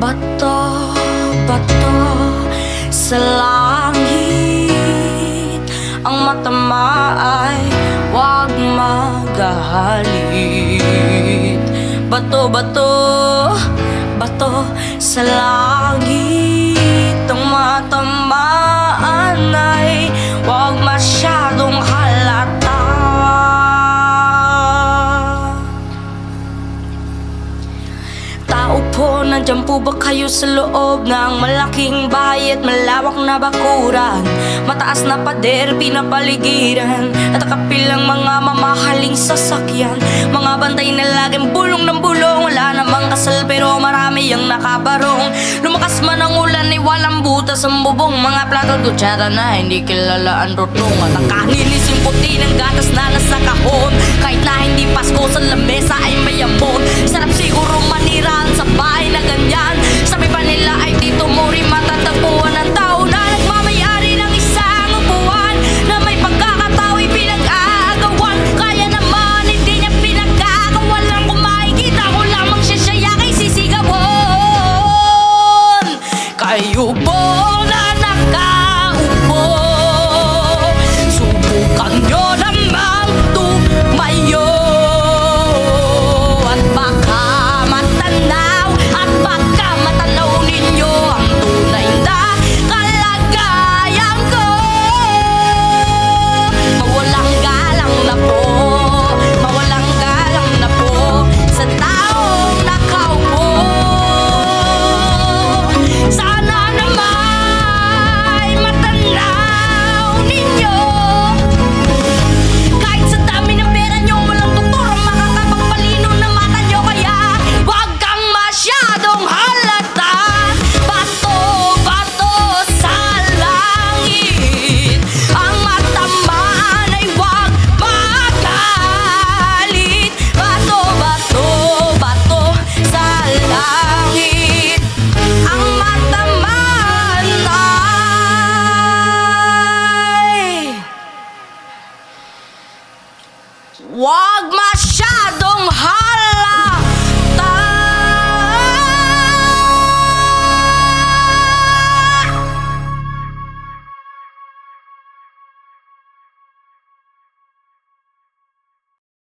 Bato, bato sa langit, ang matama ay huwag magalit. Bato, bato, bato sa langit, ang matamaan ay huwag masyadong halata. Tao po, nandyan po ba kayo sa loob ng malaking bahay at malawak na bakuran? Mataas na pader, pinapaligiran at kapilang mga mamahaling sasakyan. Mga bantay na laging bulong ng bulong, wala namang kasal pero marami ang nakabarong. Lumakas man ang ulan ay walang butas ang bubong, mga plato at kutsara na hindi kilala ang rutong. At ang kanilis yung puti ng gatas na nasa kahon, kahit na hindi Pasko sa lamesa ay may ambon. Sarap siguro maniraan sa bahay